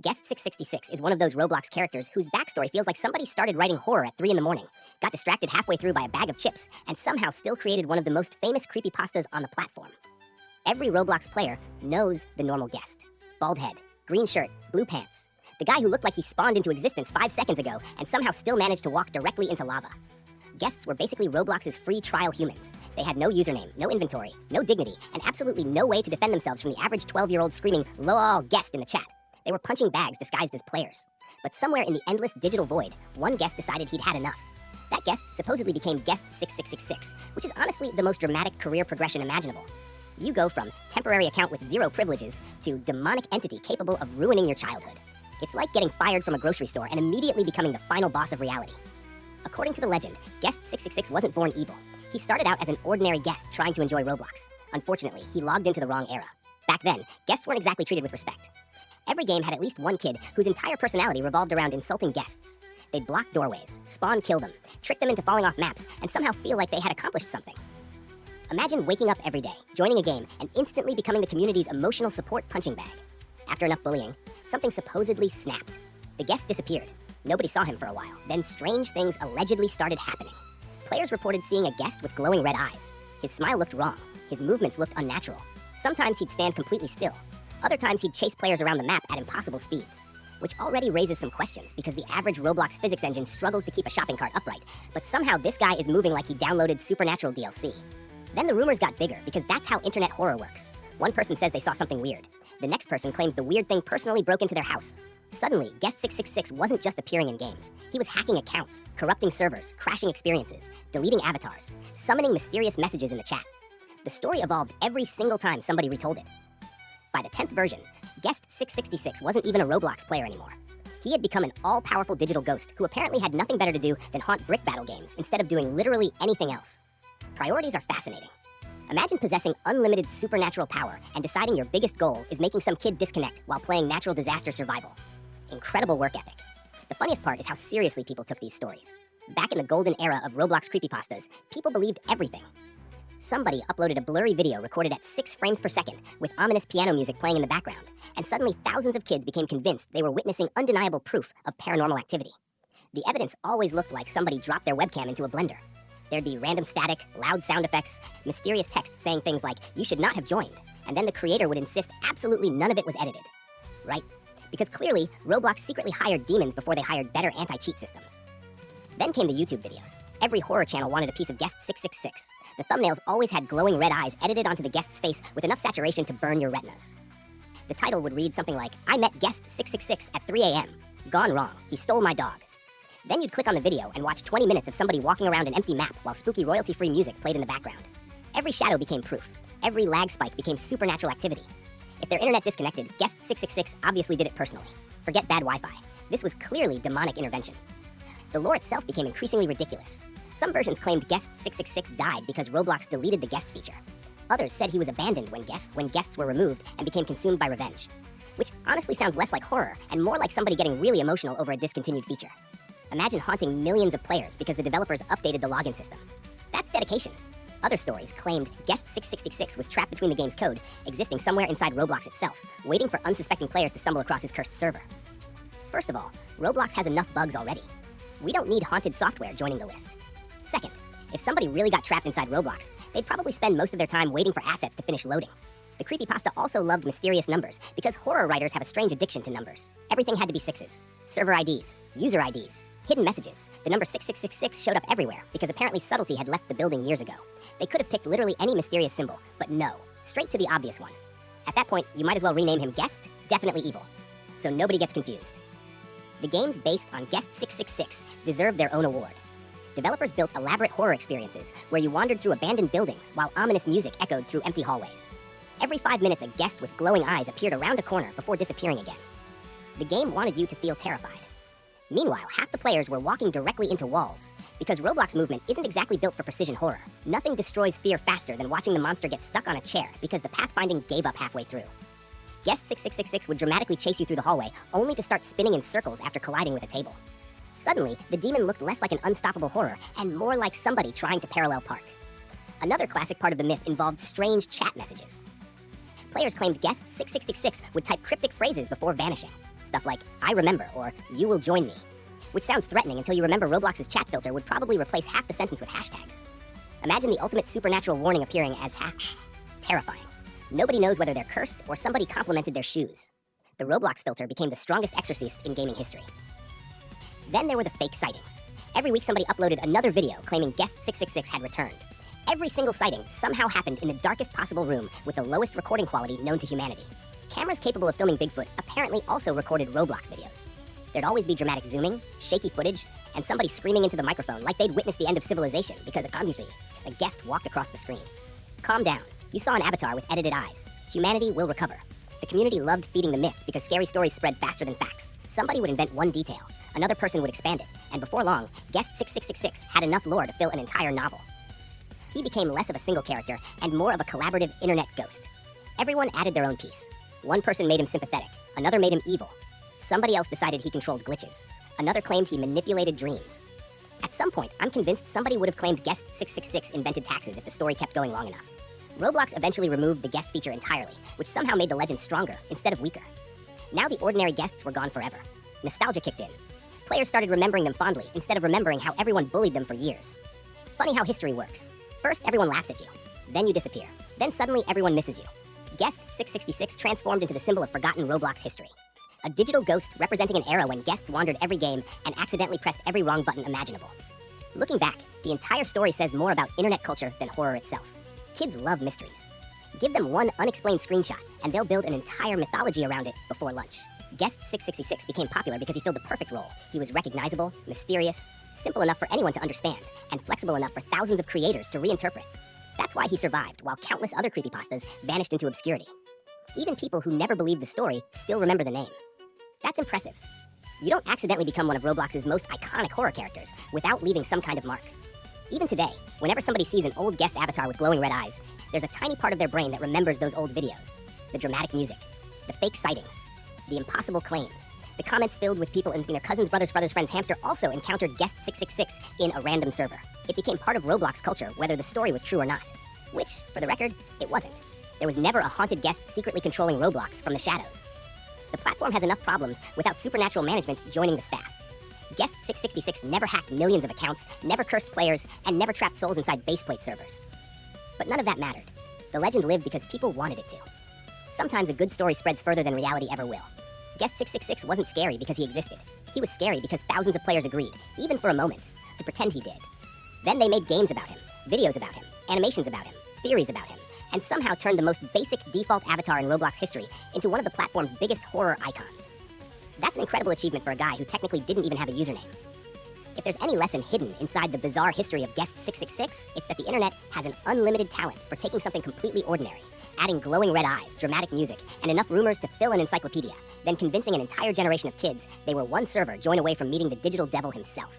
Guest 666 is one of those Roblox characters whose backstory feels like somebody started writing horror at 3 in the morning, got distracted halfway through by a bag of chips, and somehow still created one of the most famous creepypastas on the platform. Every Roblox player knows the normal guest. Bald head, green shirt, blue pants. The guy who looked like he spawned into existence 5 seconds ago and somehow still managed to walk directly into lava. Guests were basically Roblox's free trial humans. They had no username, no inventory, no dignity, and absolutely no way to defend themselves from the average 12-year-old screaming, "LOL, guest" in the chat. They were punching bags disguised as players. But somewhere in the endless digital void, one guest decided he'd had enough. That guest supposedly became Guest 6666, which is honestly the most dramatic career progression imaginable. You go from temporary account with 0 privileges to demonic entity capable of ruining your childhood. It's like getting fired from a grocery store and immediately becoming the final boss of reality. According to the legend, Guest 666 wasn't born evil. He started out as an ordinary guest trying to enjoy Roblox. Unfortunately, he logged into the wrong era. Back then, guests weren't exactly treated with respect. Every game had at least one kid whose entire personality revolved around insulting guests. They'd block doorways, spawn kill them, trick them into falling off maps, and somehow feel like they had accomplished something. Imagine waking up every day, joining a game, and instantly becoming the community's emotional support punching bag. After enough bullying, something supposedly snapped. The guest disappeared. Nobody saw him for a while. Then strange things allegedly started happening. Players reported seeing a guest with glowing red eyes. His smile looked wrong. His movements looked unnatural. Sometimes he'd stand completely still. Other times he'd chase players around the map at impossible speeds, which already raises some questions because the average Roblox physics engine struggles to keep a shopping cart upright, but somehow this guy is moving like he downloaded Supernatural DLC. Then the rumors got bigger because that's how internet horror works. One person says they saw something weird. The next person claims the weird thing personally broke into their house. Suddenly, Guest 666 wasn't just appearing in games. He was hacking accounts, corrupting servers, crashing experiences, deleting avatars, summoning mysterious messages in the chat. The story evolved every single time somebody retold it. By the 10th version, Guest 666 wasn't even a Roblox player anymore. He had become an all-powerful digital ghost who apparently had nothing better to do than haunt brick battle games instead of doing literally anything else. Priorities are fascinating. Imagine possessing unlimited supernatural power and deciding your biggest goal is making some kid disconnect while playing natural disaster survival. Incredible work ethic. The funniest part is how seriously people took these stories. Back in the golden era of Roblox creepypastas, people believed everything. Somebody uploaded a blurry video recorded at 6 frames per second with ominous piano music playing in the background, and suddenly thousands of kids became convinced they were witnessing undeniable proof of paranormal activity. The evidence always looked like somebody dropped their webcam into a blender. There'd be random static, loud sound effects, mysterious text saying things like, "You should not have joined," and then the creator would insist absolutely none of it was edited. Right? Because clearly, Roblox secretly hired demons before they hired better anti-cheat systems. Then came the YouTube videos. Every horror channel wanted a piece of Guest 666. The thumbnails always had glowing red eyes edited onto the guest's face with enough saturation to burn your retinas. The title would read something like, "I met Guest 666 at 3 a.m. Gone wrong. He stole my dog." Then you'd click on the video and watch 20 minutes of somebody walking around an empty map while spooky royalty-free music played in the background. Every shadow became proof. Every lag spike became supernatural activity. If their internet disconnected, Guest 666 obviously did it personally. Forget bad Wi-Fi. This was clearly demonic intervention. The lore itself became increasingly ridiculous. Some versions claimed Guest 666 died because Roblox deleted the guest feature. Others said he was abandoned when guests were removed and became consumed by revenge. Which honestly sounds less like horror and more like somebody getting really emotional over a discontinued feature. Imagine haunting millions of players because the developers updated the login system. That's dedication. Other stories claimed Guest 666 was trapped between the game's code, existing somewhere inside Roblox itself, waiting for unsuspecting players to stumble across his cursed server. First of all, Roblox has enough bugs already. We don't need haunted software joining the list. Second, if somebody really got trapped inside Roblox, they'd probably spend most of their time waiting for assets to finish loading. The creepypasta also loved mysterious numbers because horror writers have a strange addiction to numbers. Everything had to be 6s. Server IDs, user IDs, hidden messages. The number 6666 showed up everywhere because apparently subtlety had left the building years ago. They could have picked literally any mysterious symbol, but no, straight to the obvious one. At that point, you might as well rename him Guest, definitely evil. So nobody gets confused. The games based on Guest 666 deserve their own award. Developers built elaborate horror experiences where you wandered through abandoned buildings while ominous music echoed through empty hallways. Every 5 minutes, a guest with glowing eyes appeared around a corner before disappearing again. The game wanted you to feel terrified. Meanwhile, half the players were walking directly into walls. Because Roblox movement isn't exactly built for precision horror, nothing destroys fear faster than watching the monster get stuck on a chair because the pathfinding gave up halfway through. Guest 6666 would dramatically chase you through the hallway, only to start spinning in circles after colliding with a table. Suddenly, the demon looked less like an unstoppable horror and more like somebody trying to parallel park. Another classic part of the myth involved strange chat messages. Players claimed Guest 666 would type cryptic phrases before vanishing. Stuff like, I remember, or you will join me. Which sounds threatening until you remember Roblox's chat filter would probably replace half the sentence with hashtags. Imagine the ultimate supernatural warning appearing as hash. Terrifying. Nobody knows whether they're cursed or somebody complimented their shoes. The Roblox filter became the strongest exorcist in gaming history. Then there were the fake sightings. Every week somebody uploaded another video claiming Guest 666 had returned. Every single sighting somehow happened in the darkest possible room with the lowest recording quality known to humanity. Cameras capable of filming Bigfoot apparently also recorded Roblox videos. There'd always be dramatic zooming, shaky footage, and somebody screaming into the microphone like they'd witnessed the end of civilization because a guest walked across the screen. Calm down. You saw an avatar with edited eyes. Humanity will recover. The community loved feeding the myth because scary stories spread faster than facts. Somebody would invent one detail, another person would expand it, and before long, Guest 6666 had enough lore to fill an entire novel. He became less of a single character and more of a collaborative internet ghost. Everyone added their own piece. One person made him sympathetic, another made him evil. Somebody else decided he controlled glitches. Another claimed he manipulated dreams. At some point, I'm convinced somebody would have claimed Guest 666 invented taxes if the story kept going long enough. Roblox eventually removed the guest feature entirely, which somehow made the legend stronger instead of weaker. Now the ordinary guests were gone forever. Nostalgia kicked in. Players started remembering them fondly instead of remembering how everyone bullied them for years. Funny how history works. First, everyone laughs at you. Then you disappear. Then suddenly everyone misses you. Guest 666 transformed into the symbol of forgotten Roblox history. A digital ghost representing an era when guests wandered every game and accidentally pressed every wrong button imaginable. Looking back, the entire story says more about internet culture than horror itself. Kids love mysteries. Give them one unexplained screenshot, and they'll build an entire mythology around it before lunch. Guest 666 became popular because he filled the perfect role. He was recognizable, mysterious, simple enough for anyone to understand, and flexible enough for thousands of creators to reinterpret. That's why he survived, while countless other creepypastas vanished into obscurity. Even people who never believed the story still remember the name. That's impressive. You don't accidentally become one of Roblox's most iconic horror characters without leaving some kind of mark. Even today, whenever somebody sees an old guest avatar with glowing red eyes, there's a tiny part of their brain that remembers those old videos. The dramatic music, the fake sightings, the impossible claims, the comments filled with people in their cousin's brother's friend's hamster also encountered Guest 666 in a random server. It became part of Roblox culture whether the story was true or not. Which, for the record, it wasn't. There was never a haunted guest secretly controlling Roblox from the shadows. The platform has enough problems without supernatural management joining the staff. Guest 666 never hacked millions of accounts, never cursed players, and never trapped souls inside baseplate servers. But none of that mattered. The legend lived because people wanted it to. Sometimes a good story spreads further than reality ever will. Guest 666 wasn't scary because he existed. He was scary because thousands of players agreed, even for a moment, to pretend he did. Then they made games about him, videos about him, animations about him, theories about him, and somehow turned the most basic default avatar in Roblox history into one of the platform's biggest horror icons. That's an incredible achievement for a guy who technically didn't even have a username. If there's any lesson hidden inside the bizarre history of Guest 666, it's that the internet has an unlimited talent for taking something completely ordinary, adding glowing red eyes, dramatic music, and enough rumors to fill an encyclopedia, then convincing an entire generation of kids they were one server join away from meeting the digital devil himself.